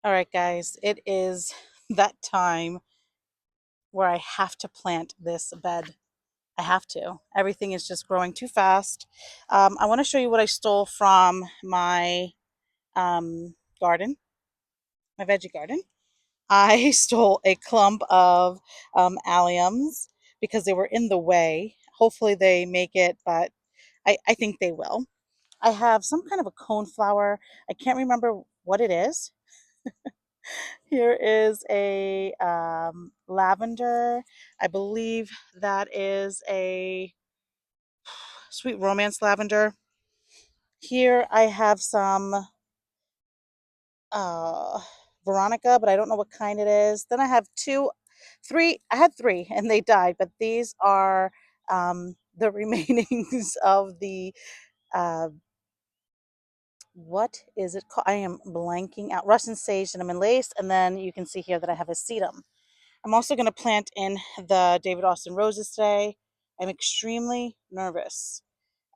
All right, guys, it is that time where I have to plant this bed. I have to. Everything is just growing too fast. I want to show you what I stole from my garden, my veggie garden. I stole a clump of alliums because they were in the way. Hopefully, they make it, but I think they will. I have some kind of a cone flower. I can't remember what it is. Here is a lavender. I believe that is a sweet romance lavender. Here I have some uh, Veronica, but I don't know what kind it is. Then I have three. I had three and they died, but these are the remainings of the uh, what is it called? I am blanking out. Russian sage cinnamon lace, and then you can see here that I have a sedum. I'm also going to plant in the David Austin roses today. I'm extremely nervous.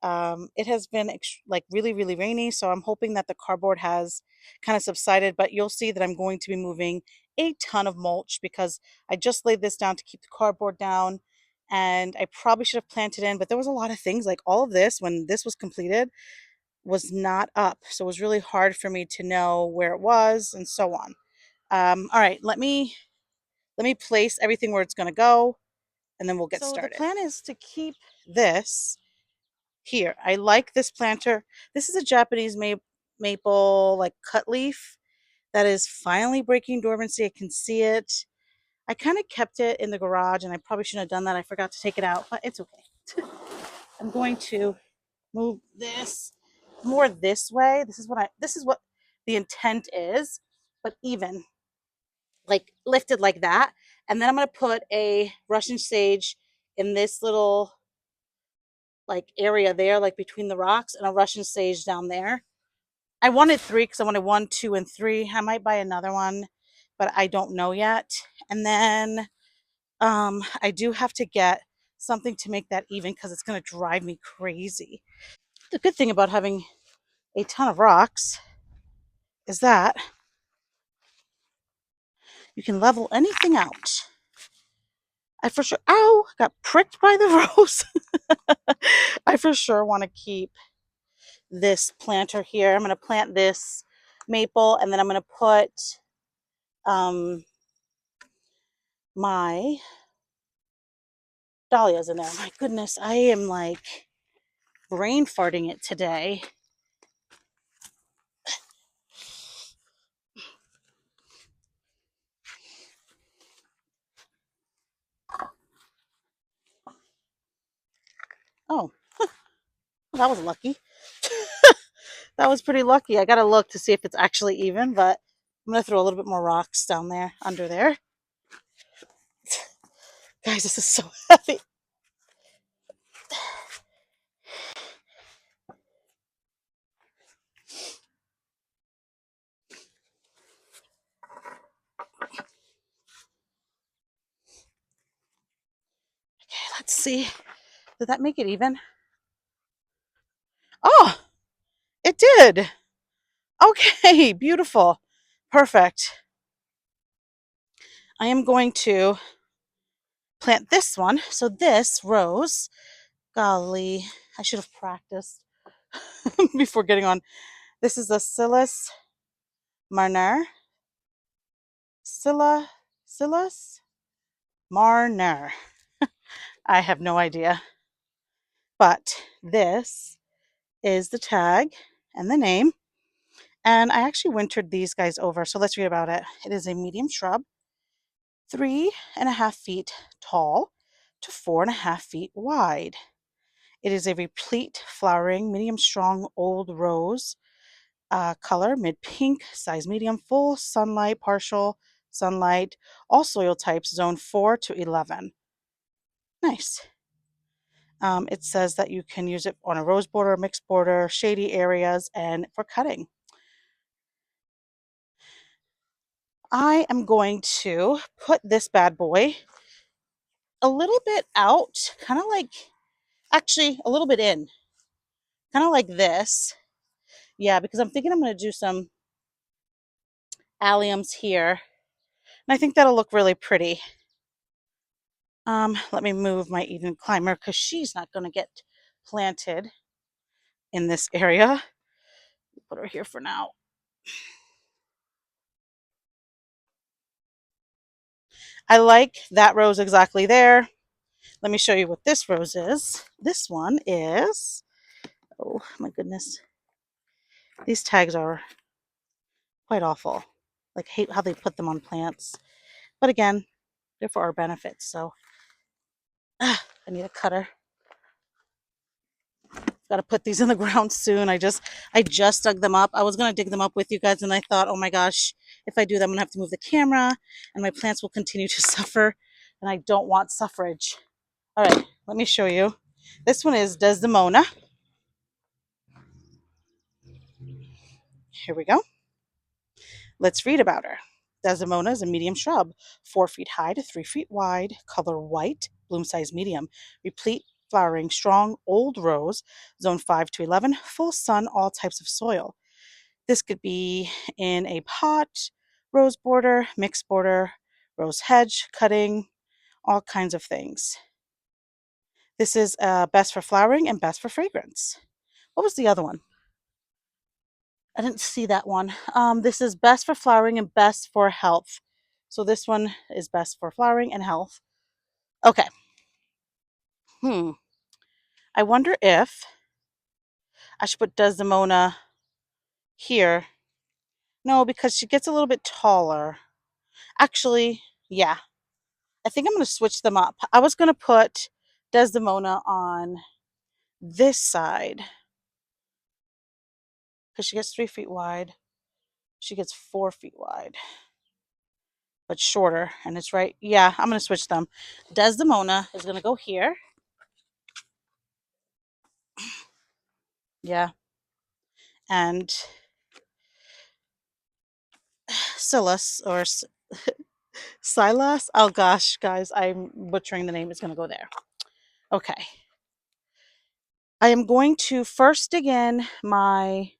It has been like really, really rainy, so I'm hoping that the cardboard has kind of subsided, but you'll see that I'm going to be moving a ton of mulch because I just laid this down to keep the cardboard down. And I probably should have planted in, but there was a lot of things like all of this when this was completed was not up. So it was really hard for me to know where it was and so on. All right, let me place everything where it's going to go and then we'll get started. So the plan is to keep this here. I like this planter. This is a Japanese maple like cut leaf that is finally breaking dormancy. I can see it. I kind of kept it in the garage and I probably shouldn't have done that. I forgot to take it out, but it's okay. I'm going to move this more this way. This is what the intent is, but even like lifted like that. And then I'm going to put a Russian sage in this little like area there, like between the rocks, and a Russian sage down there. I wanted three because I wanted one, two, and three. I might buy another one, but I don't know yet. And then I do have to get something to make that even because it's going to drive me crazy. The good thing about having a ton of rocks is that you can level anything out. I for sure, ow, got pricked by the rose. I for sure want to keep this planter here. I'm going to plant this maple and then I'm going to put um, my dahlias in there. My goodness, I am like brain farting it today. Oh, that was lucky. That was pretty lucky. I got to look to see if it's actually even, but I'm going to throw a little bit more rocks down there, under there. Guys, this is so heavy. Okay, let's see. Did that make it even? Oh, it did. Okay, beautiful. Perfect. I am going to plant this one. So this rose, golly, I should have practiced before getting on. This is a Scillas Marner. Scillas Marner. I have no idea. But this is the tag and the name. And I actually wintered these guys over. So let's read about it. It is a medium shrub, 3.5 feet tall to 4.5 feet wide. It is a replete flowering, medium strong old rose color, mid pink, size medium, full sunlight, partial sunlight, all soil types, zone 4 to 11. Nice. It says that you can use it on a rose border, mixed border, shady areas, and for cutting. I am going to put this bad boy a little bit out, kind of like, actually, a little bit in, kind of like this. Yeah, because I'm thinking I'm going to do some alliums here. And I think that'll look really pretty. Let me move my Eden Climber because she's not going to get planted in this area. Put her here for now. I like that rose exactly there. Let me show you what this rose is. This one is, oh my goodness. These tags are quite awful. Like, hate how they put them on plants. But again, they're for our benefit. So I need a cutter. Got to put these in the ground soon. I just dug them up. I was going to dig them up with you guys, and I thought, oh my gosh, if I do that, I'm going to have to move the camera, and my plants will continue to suffer, and I don't want suffrage. All right, let me show you. This one is Desdemona. Here we go. Let's read about her. Desdemona is a medium shrub, 4 feet high to 3 feet wide, color white, bloom size medium, replete flowering, strong old rose, zone 5 to 11, full sun, all types of soil. This could be in a pot, rose border, mixed border, rose hedge, cutting, all kinds of things. This is best for flowering and best for fragrance. What was the other one? I didn't see that one. This is best for flowering and best for health. So this one is best for flowering and health. Okay. I wonder if I should put Desdemona here. No, because she gets a little bit taller. Actually, yeah. I think I'm going to switch them up. I was going to put Desdemona on this side because she gets 3 feet wide. She gets 4 feet wide, but shorter. And it's right. Yeah, I'm going to switch them. Desdemona is going to go here. Yeah. And Silas or Silas. Oh gosh, guys, I'm butchering the name. It's going to go there. Okay. I am going to first dig in my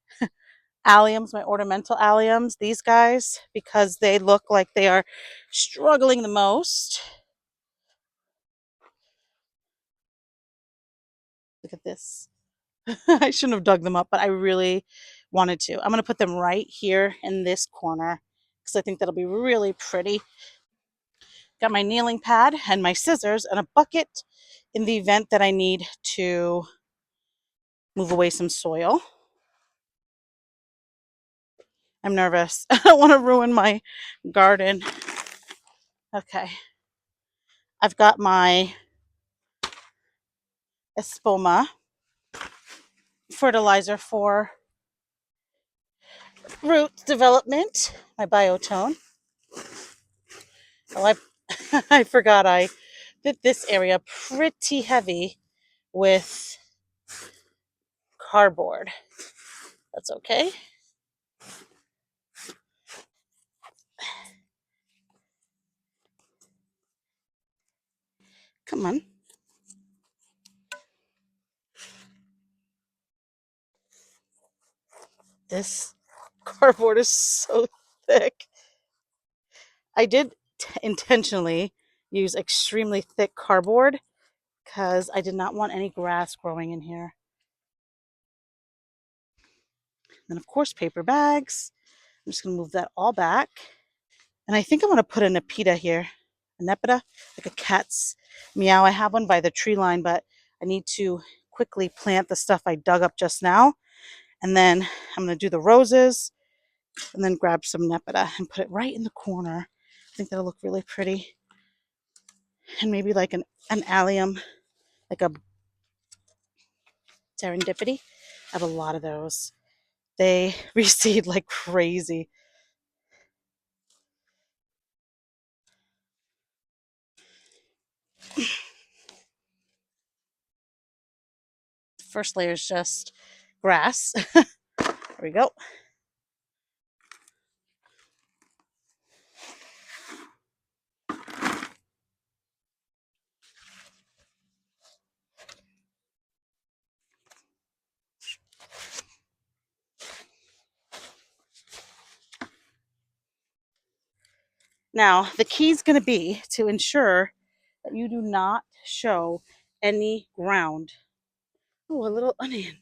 alliums, my ornamental alliums, these guys, because they look like they are struggling the most. Look at this. I shouldn't have dug them up, but I really wanted to. I'm going to put them right here in this corner because I think that'll be really pretty. Got my kneeling pad and my scissors and a bucket in the event that I need to move away some soil. I'm nervous. I don't want to ruin my garden. Okay. I've got my Espoma fertilizer for root development, my biotone. Oh, I forgot I did this area pretty heavy with cardboard. That's okay. Come on. This cardboard is so thick. I did intentionally use extremely thick cardboard because I did not want any grass growing in here. And of course, paper bags. I'm just going to move that all back. And I think I'm going to put a Nepeta here. A Nepeta, like a cat's meow. I have one by the tree line, but I need to quickly plant the stuff I dug up just now. And then I'm going to do the roses and then grab some Nepeta and put it right in the corner. I think that'll look really pretty. And maybe like an allium, like a serendipity. I have a lot of those. They reseed like crazy. First layer is just grass. There we go. Now, the key is going to be to ensure that you do not show any ground. Oh, a little onion.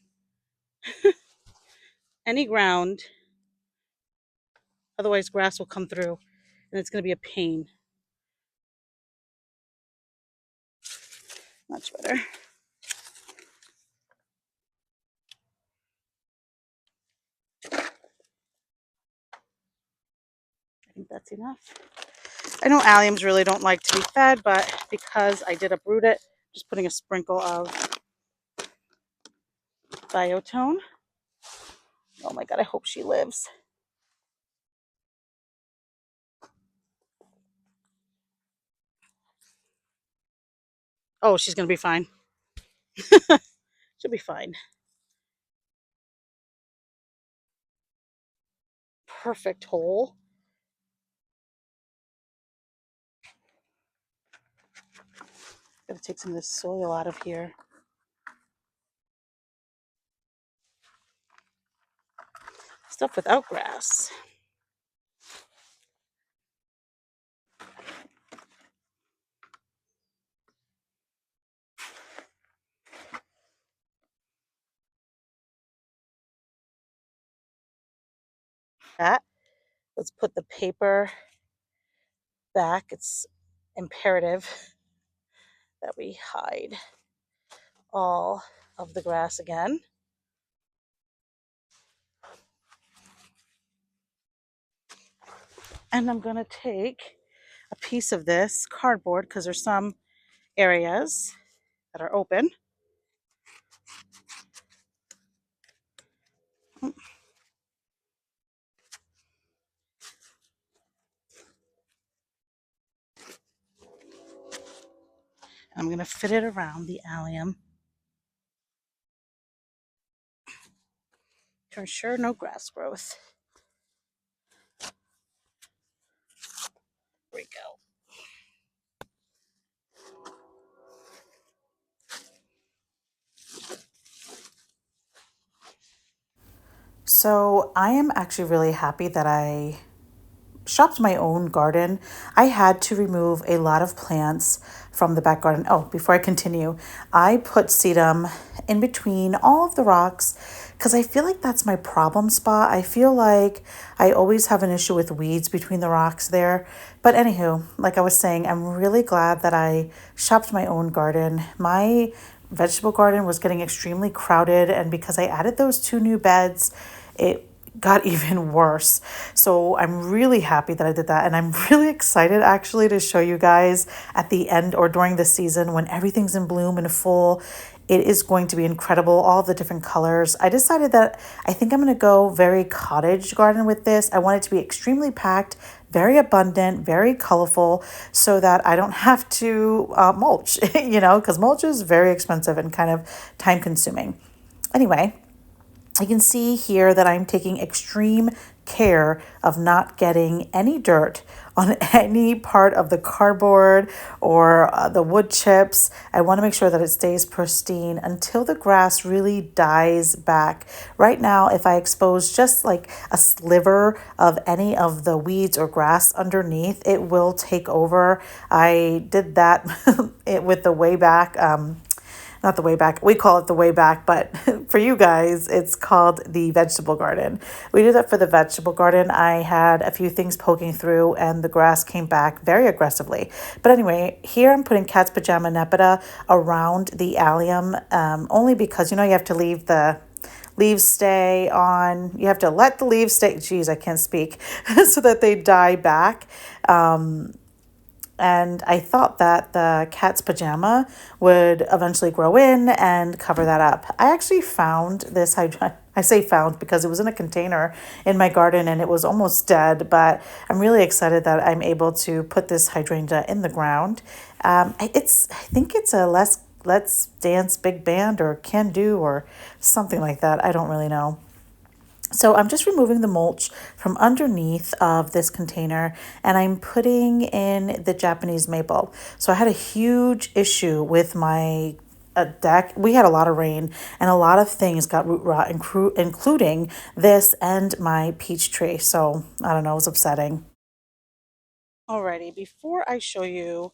Any ground, otherwise grass will come through and it's going to be a pain. Much better. I think that's enough. I know alliums really don't like to be fed, but because I did uproot it, just putting a sprinkle of Biotone. Oh my God, I hope she lives. Oh, she's going to be fine. She'll be fine. Perfect hole. Gotta take some of this soil out of here. Stuff without grass. That. Let's put the paper back. It's imperative that we hide all of the grass again. And I'm going to take a piece of this cardboard because there's some areas that are open. I'm going to fit it around the allium to ensure no grass growth. There we go. So I am actually really happy that I shopped my own garden. I had to remove a lot of plants from the back garden. Oh, before I continue, I put sedum in between all of the rocks because I feel like that's my problem spot. I feel like I always have an issue with weeds between the rocks there. But anywho, like I was saying, I'm really glad that I shopped my own garden. My vegetable garden was getting extremely crowded, and because I added those 2 new beds, it got even worse. So I'm really happy that I did that. And I'm really excited actually to show you guys at the end or during the season when everything's in bloom and full. It is going to be incredible, all the different colors. I decided that I think I'm going to go very cottage garden with this. I want it to be extremely packed, very abundant, very colorful, so that I don't have to mulch, because mulch is very expensive and kind of time consuming. Anyway, you can see here that I'm taking extreme care of not getting any dirt on any part of the cardboard or the wood chips. I want to make sure that it stays pristine until the grass really dies back. Right now, if I expose just like a sliver of any of the weeds or grass underneath, it will take over. I did that with the way back. Not the way back. We call it the way back, but for you guys, it's called the vegetable garden. We did that for the vegetable garden. I had a few things poking through and the grass came back very aggressively. But anyway, here I'm putting Cat's Pajama Nepeta around the allium, only because, you have to leave the leaves stay on. You have to let the leaves stay. Geez, I can't speak. So that they die back. And I thought that the cat's pajama would eventually grow in and cover that up. I actually found this hydrangea. I say found because it was in a container in my garden and it was almost dead, but I'm really excited that I'm able to put this hydrangea in the ground. I think it's a Let's Dance Big Band or Can Do or something like that. I don't really know. So I'm just removing the mulch from underneath of this container and I'm putting in the Japanese maple. So I had a huge issue with my deck. We had a lot of rain and a lot of things got root rot, including this and my peach tree. So I don't know, it was upsetting. Alrighty, before I show you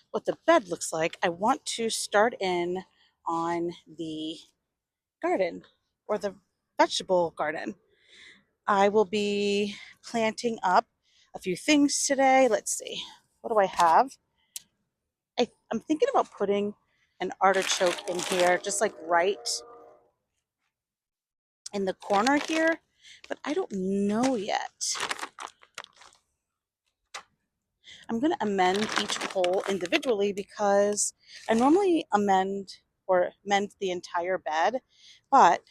what the bed looks like, I want to start in on the garden or the vegetable garden. I will be planting up a few things today. Let's see, what do I have? I'm thinking about putting an artichoke in here, just like right in the corner here, but I don't know yet. I'm going to amend each hole individually because I normally amend or mend the entire bed, but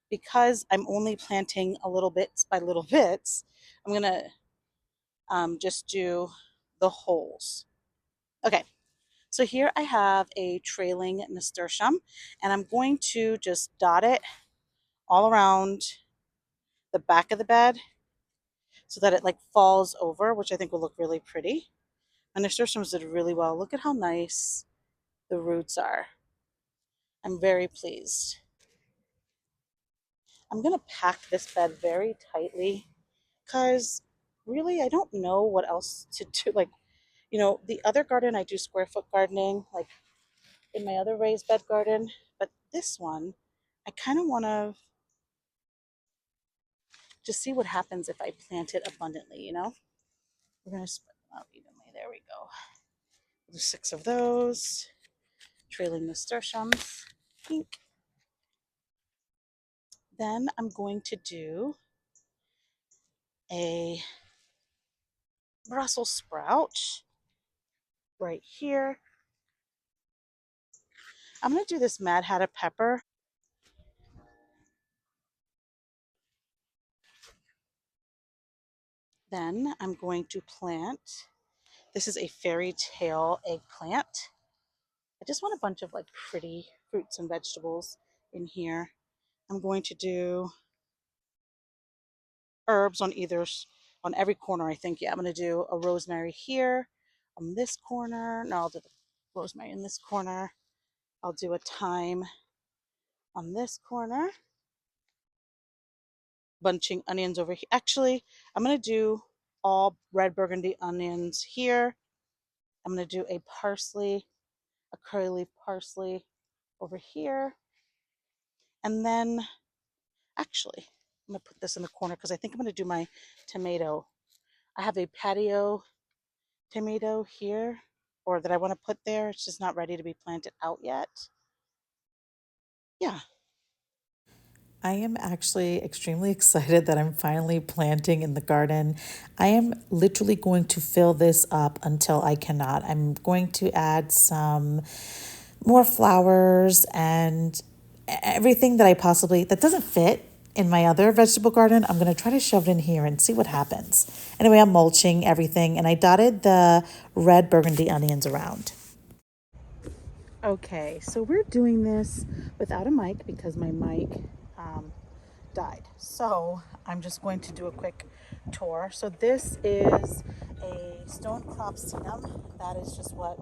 because I'm only planting a little bits by little bits, I'm going to just do the holes. Okay, so here I have a trailing nasturtium, and I'm going to just dot it all around the back of the bed so that it like falls over, which I think will look really pretty. My nasturtiums did really well. Look at how nice the roots are. I'm very pleased. I'm going to pack this bed very tightly because really I don't know what else to do. Like, the other garden I do square foot gardening, like in my other raised bed garden, but this one, I kind of want to just see what happens if I plant it abundantly. We're going to spread them out evenly. There we go. There's 6 of those. Trailing nasturtiums, pink. Then I'm going to do a Brussels sprout right here. I'm going to do this Mad Hatter pepper. Then I'm going to plant, this is a fairy tale eggplant. I just want a bunch of like pretty fruits and vegetables in here. I'm going to do herbs on every corner, I think. Yeah, I'm going to do a rosemary here on this corner. No, I'll do the rosemary in this corner. I'll do a thyme on this corner. Bunching onions over here. Actually, I'm going to do all red burgundy onions here. I'm going to do a curly leaf parsley over here. And then, actually, I'm going to put this in the corner because I think I'm going to do my tomato. I have a patio tomato here, or that I want to put there. It's just not ready to be planted out yet. Yeah. I am actually extremely excited that I'm finally planting in the garden. I am literally going to fill this up until I cannot. I'm going to add some more flowers and everything that that doesn't fit in my other vegetable garden. I'm going to try to shove it in here and see what happens. Anyway, I'm mulching everything and I dotted the red burgundy onions around. Okay, so we're doing this without a mic because my mic um, died. So I'm just going to do a quick tour. So this is a stone crop sedum. That is just what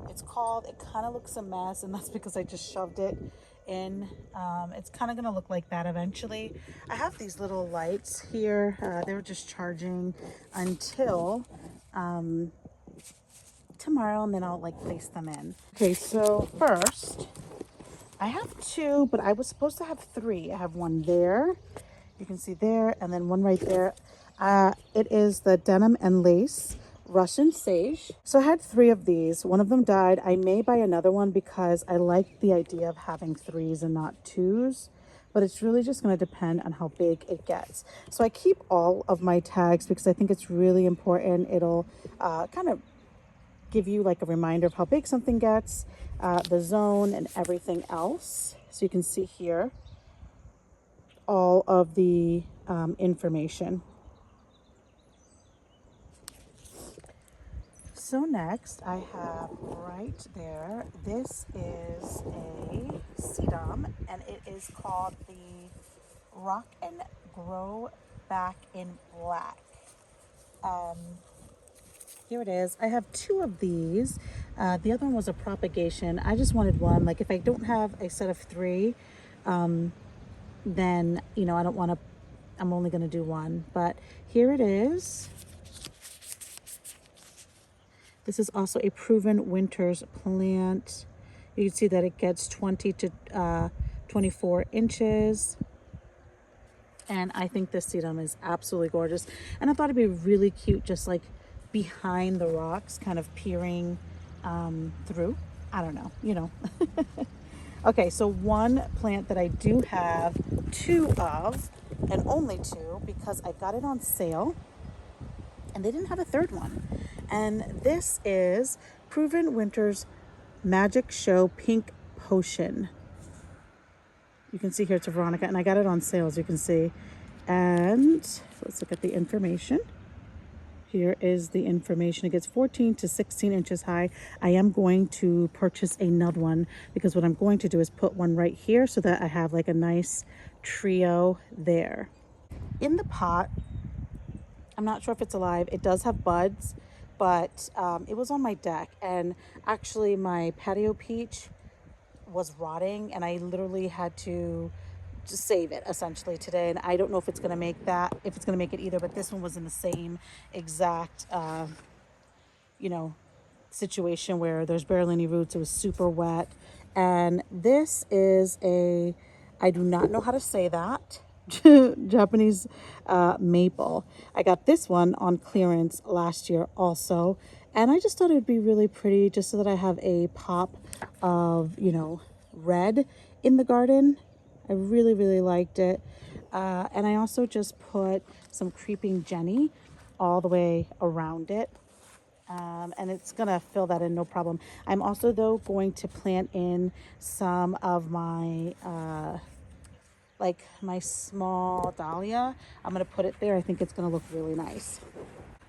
it's called. It kind of looks a mess, and that's because I just shoved it in. It's kind of going to look like that eventually. I have these little lights here. They're just charging until tomorrow, and then I'll like place them in. Okay, so first I have 2, but I was supposed to have 3. I have one there, you can see there, and then one right there. It is the denim and lace Russian sage. So I had 3 of these. One of them died. I may buy another one because I like the idea of having 3s and not 2s, but it's really just going to depend on how big it gets. So I keep all of my tags because I think it's really important. It'll kind of give you like a reminder of how big something gets, the zone and everything else. So you can see here all of the information. So next I have right there, this is a sedum and it is called the Rock and Grow Back in Black. Here it is. I have 2 of these. The other one was a propagation. I just wanted one. Like if I don't have a set of 3, then, I don't want to, I'm only going to do one. But here it is. This is also a Proven Winters plant. You can see that it gets 20 to 24 inches. And I think this sedum is absolutely gorgeous. And I thought it'd be really cute, just like behind the rocks, kind of peering through. I don't know, you know. Okay, so one plant that I do have two of, and only two, because I got it on sale and they didn't have a third one. And this is Proven Winters Magic Show Pink Potion. You can see here it's a Veronica, and I got it on sale, as you can see. And let's look at the information. Here is the information. It gets 14 to 16 inches high. I am going to purchase another one because what I'm going to do is put one right here so that I have like a nice trio there. In the pot, I'm not sure if it's alive. It does have buds, but it was on my deck, and actually my patio peach was rotting, and I literally had to just save it essentially today. And I don't know if it's going to make it either, but this one was in the same exact you know, situation where there's barely any roots. It was super wet. And this is I do not know how to say that, Japanese maple. I got this one on clearance last year also. And I just thought it would be really pretty just so that I have a pop of, you know, red in the garden. I really, really liked it. And I also just put some Creeping Jenny all the way around it. And it's gonna fill that in no problem. I'm also though going to plant in some of my like my small dahlia. I'm gonna put it there. I think it's gonna look really nice.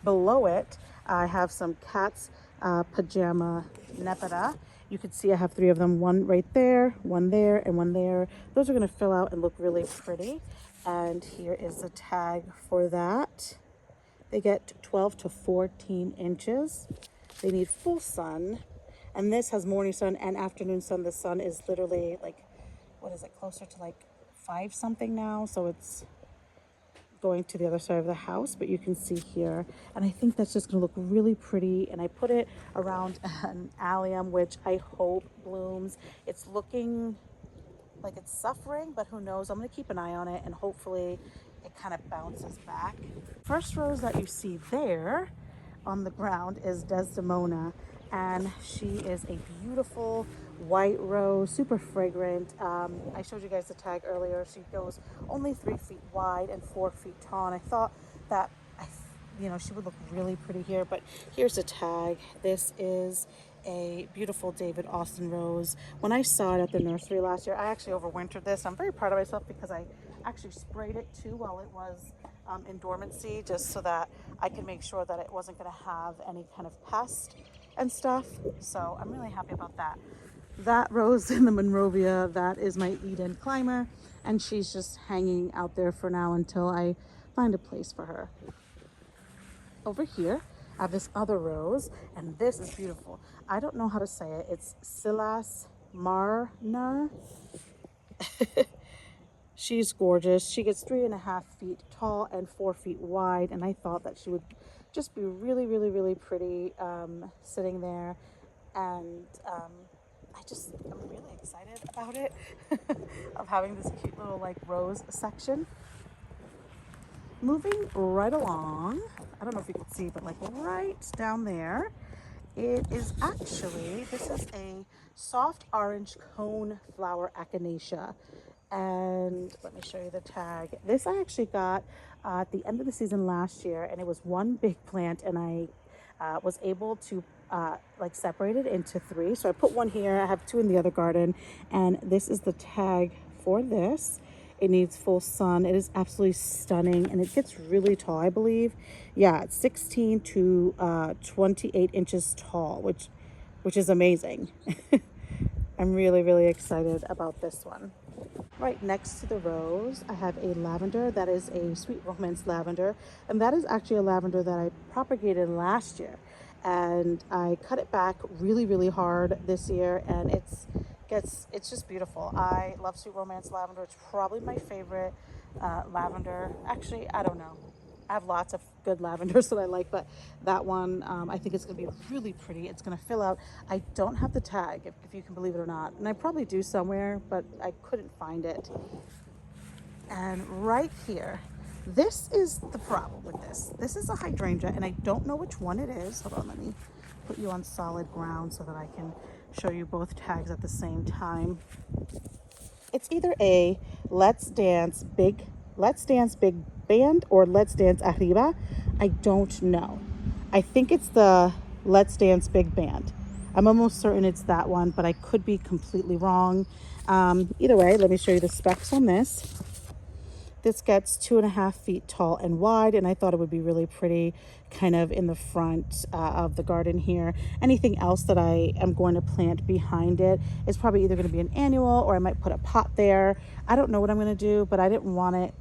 Below it, I have some Cat's Pajama Nepeta. You can see I have three of them, one right there, one there, and one there. Those are gonna fill out and look really pretty. And here is the tag for that. They get 12 to 14 inches. They need full sun. And this has morning sun and afternoon sun. The sun is literally like, what is it, closer to like 5 something now. So it's going to the other side of the house, but you can see here. And I think that's just gonna look really pretty. And I put it around an allium, which I hope blooms. It's looking like it's suffering, but who knows? I'm gonna keep an eye on it and hopefully it kind of bounces back. First rose that you see there on the ground is Desdemona, and she is a beautiful white rose, super fragrant. I showed you guys the tag earlier. She goes only 3 feet wide and 4 feet tall, and I thought that you know, she would look really pretty here. But here's the tag. This is a beautiful David Austin rose. When I saw it at the nursery last year, I actually overwintered this. I'm very proud of myself because I actually sprayed it too while it was in dormancy, just so that I could make sure that it wasn't going to have any kind of pest and stuff. So I'm really happy about that. That rose in the Monrovia, that is my Eden climber, and she's just hanging out there for now until I find a place for her. Over here, I have this other rose, and this is beautiful. I don't know how to say it. It's Silas Marner. She's gorgeous. She gets 3.5 feet tall and 4 feet wide, and I thought that she would just be really, really, really pretty sitting there. And I'm really excited about it, of having this cute little like rose section. Moving right along, I don't know if you can see, but like right down there, it is actually, this is a soft orange cone flower echinacea. And let me show you the tag. This I actually got at the end of the season last year, and it was one big plant, and I was able to like separate it into 3. So I put one here, I have 2 in the other garden, and this is the tag for this. It needs full sun. It is absolutely stunning, and it gets really tall, I believe. Yeah, it's 16 to 28 inches tall, which is amazing. I'm really, really excited about this one. Right next to the rose, I have a lavender that is a Sweet Romance lavender, and that is actually a lavender that I propagated last year, and I cut it back really, really hard this year, and it's just beautiful. I love Sweet Romance lavender. It's probably my favorite lavender. Actually, I don't know. I have lots of good lavenders that I like, but that one, I think it's going to be really pretty. It's going to fill out. I don't have the tag, if you can believe it or not. And I probably do somewhere, but I couldn't find it. And right here, this is the problem with this. This is a hydrangea, and I don't know which one it is. Hold on, let me put you on solid ground so that I can show you both tags at the same time. It's either a Let's Dance Big Band or Let's Dance Arriba. I don't know. I think it's the Let's Dance Big Band. I'm almost certain it's that one, but I could be completely wrong. Either way, let me show you the specs on this. This gets 2.5 feet tall and wide, and I thought it would be really pretty kind of in the front of the garden here. Anything else that I am going to plant behind it is probably either going to be an annual, or I might put a pot there. I don't know what I'm going to do, but I didn't want it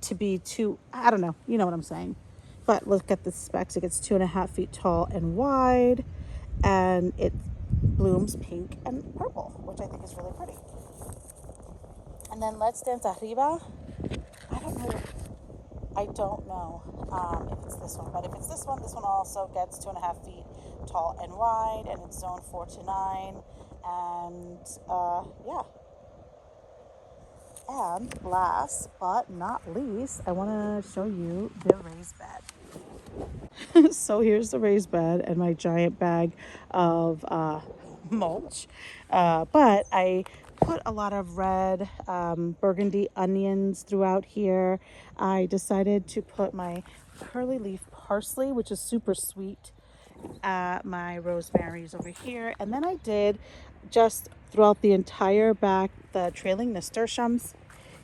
to be too, I don't know, you know what I'm saying. But look at the specs. It gets 2.5 feet tall and wide, and it blooms pink and purple, which I think is really pretty. And then Let's Dance Arriba. I don't know if it's this one, but if it's this one also gets 2.5 feet tall and wide, and it's zone 4 to 9. And yeah. And last but not least, I want to show you the raised bed. So here's the raised bed and my giant bag of mulch. But I put a lot of red burgundy onions throughout here. I decided to put my curly leaf parsley, which is super sweet, my rosemary's over here. And then I did just throughout the entire back the trailing nasturtiums.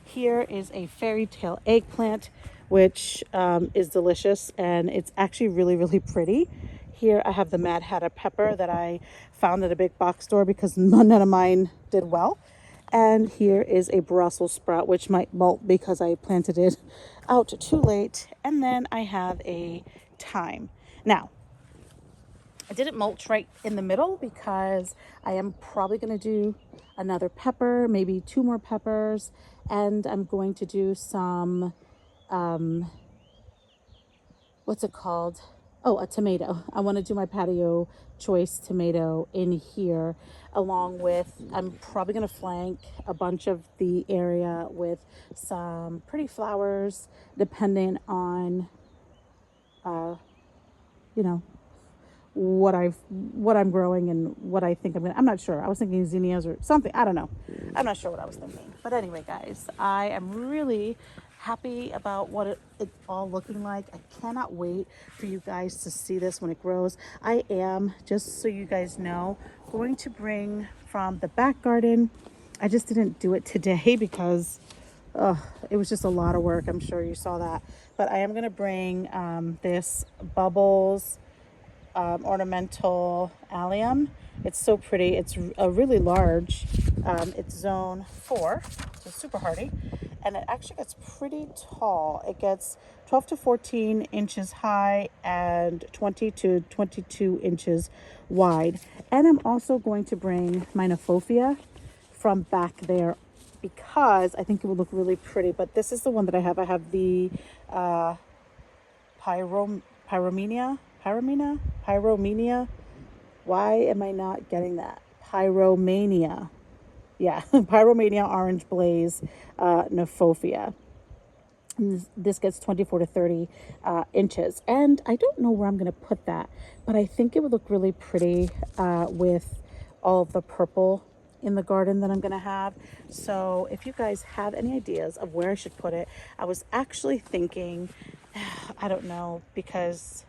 Here is a fairy tale eggplant, which is delicious, and it's actually really, really pretty. Here I have the Mad Hatter pepper that I found at a big box store because none of mine did well. And here is a Brussels sprout, which might molt because I planted it out too late. And then I have a thyme. Now, I didn't mulch right in the middle because I am probably going to do another pepper, maybe 2 more peppers, and I'm going to do some, what's it called? Oh, a tomato. I want to do my patio choice tomato in here, along with, I'm probably going to flank a bunch of the area with some pretty flowers, depending on, you know, what I'm growing and what I think I'm not sure. I was thinking zinnias or something. I don't know. I'm not sure what I was thinking. But anyway, guys, I am really happy about what it's all looking like. I cannot wait for you guys to see this when it grows. I am, just so you guys know, going to bring from the back garden. I just didn't do it today because it was just a lot of work. I'm sure you saw that. But I am going to bring this Bubbles ornamental allium. It's so pretty. It's a really large. It's zone 4, so super hardy, and it actually gets pretty tall. It gets 12 to 14 inches high and 20 to 22 inches wide. And I'm also going to bring my Nephofia from back there because I think it would look really pretty. But this is the one that I have. I have the Pyromania. Why am I not getting that? Pyromania. Yeah, Pyromania Orange Blaze Nephofia. This gets 24 to 30 inches. And I don't know where I'm going to put that, but I think it would look really pretty with all of the purple in the garden that I'm going to have. So if you guys have any ideas of where I should put it, I was actually thinking, I don't know, because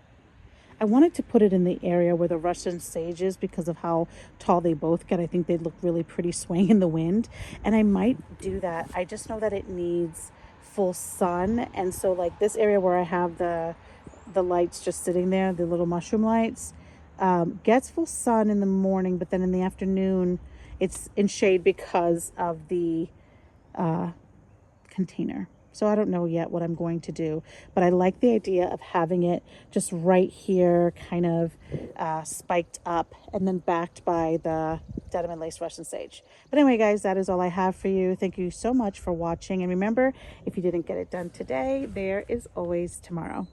I wanted to put it in the area where the Russian sage is because of how tall they both get. I think they'd look really pretty swaying in the wind. And I might do that. I just know that it needs full sun. And so like this area where I have the lights just sitting there, the little mushroom lights, gets full sun in the morning, but then in the afternoon it's in shade because of the container. So I don't know yet what I'm going to do, but I like the idea of having it just right here, kind of spiked up and then backed by the denim and lace Russian sage. But anyway, guys, that is all I have for you. Thank you so much for watching. And remember, if you didn't get it done today, there is always tomorrow.